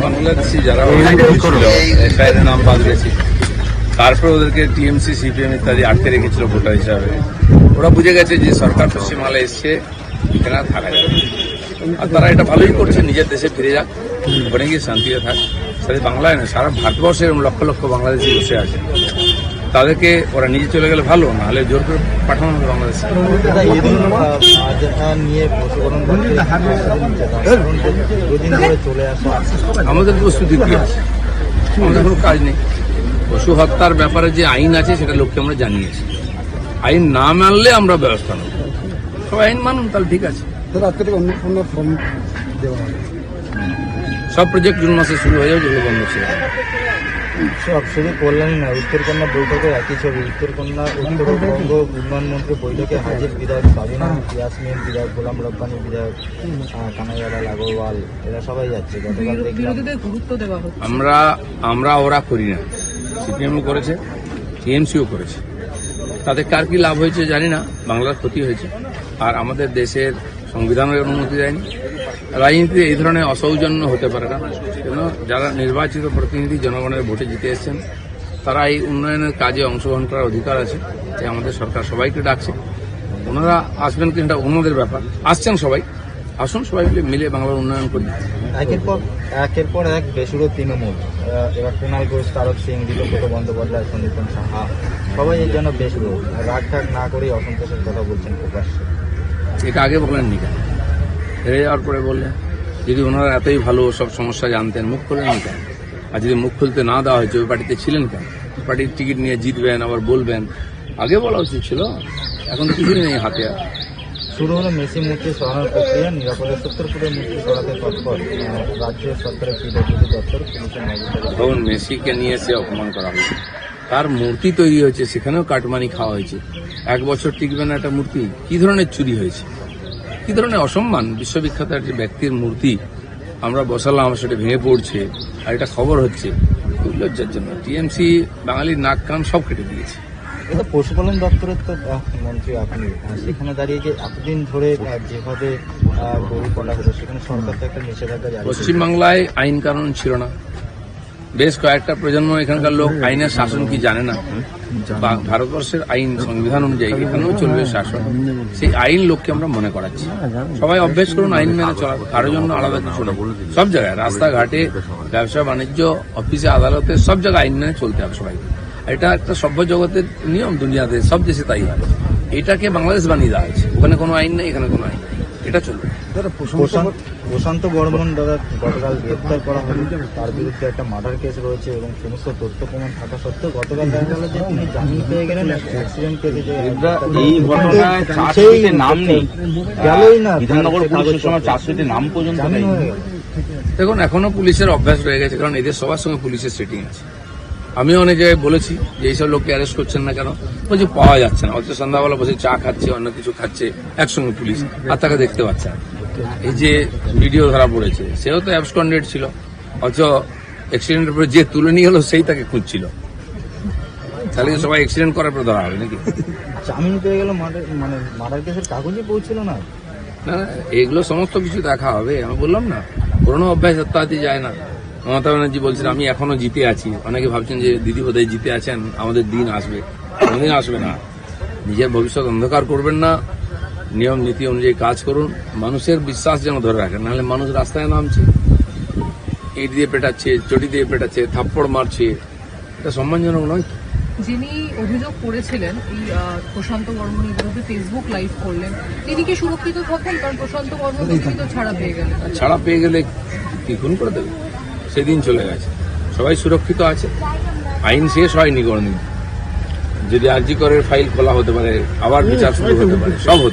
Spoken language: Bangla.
বাংলাদেশি যারা এসআইয়ের নাম বাদ গেছে, তারপরে ওদেরকে টিএমসি সিপিএম ইত্যাদি আটকে রেখেছিল ভোটার হিসাবে। ওরা বুঝে গেছে যে সরকার পশ্চিমবাংলায় এসছে, এখানে আর থাকা যাবে। আর তারা এটা ভালোই করছে, নিজের দেশে ফিরে যাক, ওখানে গিয়ে শান্তিতে থাক। সাথে বাংলায় না, সারা ভারতবর্ষে এরকম লক্ষ লক্ষ বাংলাদেশি বসে আছে। তাদেরকে ওরা নিজে চলে গেলে ভালো, না হলে জোর করে পাঠানো হবে বাংলাদেশে। আমাদের প্রস্তুতি কি আছে? আমাদের কোনো কাজ নেই। পশু হত্যার ব্যাপারে যে আইন আছে সেটা লোককে আমরা জানিয়েছি। আইন না মানলে আমরা ব্যবস্থা নেব। সবাই আইন মানুন, তাহলে ঠিক আছে। সব প্রজেক্ট জুন মাসে শুরু হয়ে যাবে, যেগুলো বন্ধ ছিল। শুধু কল্যাণী না, উত্তরকন্যা বৈঠকে একই ছবি। উত্তরকন্যা উত্তরবঙ্গ উন্নয়ন মন্ত্রী বৈঠকে হাজির বিধায়ক সাবিনা ইয়াসমিন, বিধায়ক গোলাম রব্বানী, বিধায়ক কানাইয়ালাল আগরওয়াল, এরা সবাই যাচ্ছে। আমরা ওরা করি না, সিপিএমও করেছে, টিএমসিও করেছে। তাতে কার কি লাভ হয়েছে জানি না, বাংলার ক্ষতি হয়েছে। আর আমাদের দেশের সংবিধানের অনুমতি দেয়নি। রাজনীতিতে এই ধরনের অসৌজন্য হতে পারে না। কেন যারা নির্বাচিত প্রতিনিধি জনগণের ভোটে জিতে এসেছেন, তারা এই উন্নয়নের কাজে অংশগ্রহণ করার অধিকার আছে। তাই আমাদের সরকার সবাইকে ডাকছে। ওনারা আসবেন কি এটা অন্যদের ব্যাপার। আসছেন সবাই, আসুন সবাই মিলে বাংলার উন্নয়ন করি। একের পর এক বেসুরো তৃণমূল, এবার কুণাল ঘোষ, তারক সিং, দিলীপ বন্দ্যোপাধ্যায়, সন্দীপন সাহা, সবাই এর জন্য বেসুরো। রাগ ঠাক না করে অসন্তোষের কথা বলছেন প্রকাশ্যে। এটা আগে বলেননি কেন? হেরে যাওয়ার পরে বললেন। যদি ওনারা এতই ভালো সব সমস্যা জানতেন, মুখ খুললেন কেন? আর যদি মুখ খুলতে না দেওয়া হয়েছে, ওই পার্টিতে ছিলেন কেন? পার্টির টিকিট নিয়ে জিতবেন, আবার বলবেন, আগে বলা উচিত ছিল। এখন তো কিছুই নেই হাতে। আর শুরু হলো মেসি মূর্তি সরানোর প্রক্রিয়া। নিরাপদে 70 ফুটের মূর্তি সরাতে তৎপর রাজ্য সরকারের পিডব্লিউডি দপ্তর, পুলিশের নজরদারি। ধরুন মেসিকে নিয়ে এসে অপমান করা হয়েছে, তার মূর্তি তৈরি হয়েছে, সেখানেও কাটমানি খাওয়া হয়েছে। 1 বছর টিকবে না একটা মূর্তি? কি ধরনের চুরি হয়েছে, কি ধরনের অসম্মান! বিশ্ববিখ্যাত একটি ব্যক্তির মূর্তি আমরা বসালাম, সেটা ভেঙে পড়ছে, আর এটা খবর হচ্ছে। লজ্জার জন্য টিএমসি বাঙালির নাক কান সব কেটে দিয়েছে। এটা পশুপালন দপ্তরের তো মন্ত্রী আপনি, সেখানে দাঁড়িয়ে যে এতদিন ধরে যেভাবে গরু করা হতো, সেখানে সরকার তো একটা নিষেধাজ্ঞা জারি। পশ্চিমবাংলায় আইন কানুন ছিল না। বেশ কয়েকটা প্রজন্ম এখানকার লোক আইনের শাসন কি জানে না। ভারতবর্ষের আইন সংবিধান অনুযায়ী এখানেও চলবে শাসন। সেই আইন লোককে আমরা মনে করাচ্ছি। সবাই অভ্যেস করুন আইন মেনে চলা, কারোর জন্য আলাদা কিছু না। সব জায়গায়, রাস্তাঘাটে, ব্যবসা বাণিজ্য, অফিসে, আদালতে, সব জায়গায় আইন মেনে চলতে হবে সবাইকে। এটা একটা সভ্য জগতের নিয়ম, দুনিয়াতে সব দেশে তাই হয়। এটাকে বাংলাদেশ বানিয়ে দেওয়া হয়েছে। ওখানে কোনো আইন নেই, এখানে কোনো আইন নেই, এটা চলবে। প্রশান্ত বর্মন দাদা গতকাল গ্রেপ্তার করা হল। তার বিরুদ্ধে একটা মার্ডার কেস রয়েছে এবং সমস্ত তথ্য প্রমাণ থাকা সত্ত্বেও গতকাল দেখা গেল যে তিনি জামিন পেয়ে গেলেন। অ্যাক্সিডেন্ট কেসে এই ঘটনায় চার্জশিটে নাম নেই, গেলই না বিধাননগর পুলিশের সময় চার্জশিটে নাম পর্যন্ত নেই। দেখুন, এখনো পুলিশের অভ্যাস রয়ে গেছে, কারণ এদের সবার সঙ্গে পুলিশের সেটিং আছে। আমিও অনেক জায়গায় বলেছি যে এইসব লোককে অ্যারেস্ট করছেন না কেন, বলছি পাওয়া যাচ্ছে না। অথচ সন্ধ্যাবেলা বসে চা খাচ্ছে, অন্য কিছু খাচ্ছে, একসঙ্গে পুলিশ, আর তাকে দেখতে পাচ্ছে না। এই যে ভিডিও ধরা পড়েছে, সেও তো অ্যাবসকন্ডেড ছিল, অথচ অ্যাক্সিডেন্টের পরে যে তুলে নিয়ে গেল সেই তাকে খুঁজছিল। তাহলে সবাই অ্যাক্সিডেন্ট করার পর ধরা হবে নাকি? জামিন পেয়ে গেল, মার্ডার কেসের কাগজই পৌঁছিল না। না, এগুলো সমস্ত কিছু দেখা হবে। আমি বললাম না, পুরোনো অভ্যাস সত্যাহাতি যায় না। মমতা ব্যানার্জি বলছেন আমি এখনো জিতে আছি। অনেকে ভাবছেন যে দিদি বোধহয় জিতে আছেন, আমাদের দিন আসবে। কোনোদিন আসবে না। নিজের ভবিষ্যৎ অন্ধকার করবেন না, নিয়ম নীতি অনুযায়ী কাজ করুন, মানুষের বিশ্বাস যেন ধরে রাখেন। নাহলে মানুষ রাস্তায় নামছে, ইট দিয়ে পেটাচ্ছে, চটি দিয়ে পেটাচ্ছে, থাপ্পড় মারছে, এটা সম্মানজনক নয়। যিনি অভিযোগ করেছিলেন এই প্রশান্ত বর্মনের বিরুদ্ধে, ফেসবুক লাইভ করলেন, তিনি কি সুরক্ষিত থাকবেন? কারণ প্রশান্ত বর্মন তো ছাড়া পেয়ে গেলে কি খুন করে দেবে? সেদিন চলে গেছে, সবাই সুরক্ষিত আছে। আইন শেষ হয়নি কোনদিন। যদি আরজি করের ফাইল খোলা হতে পারে, আবার বিচার শুরু হতে পারে, সব হতে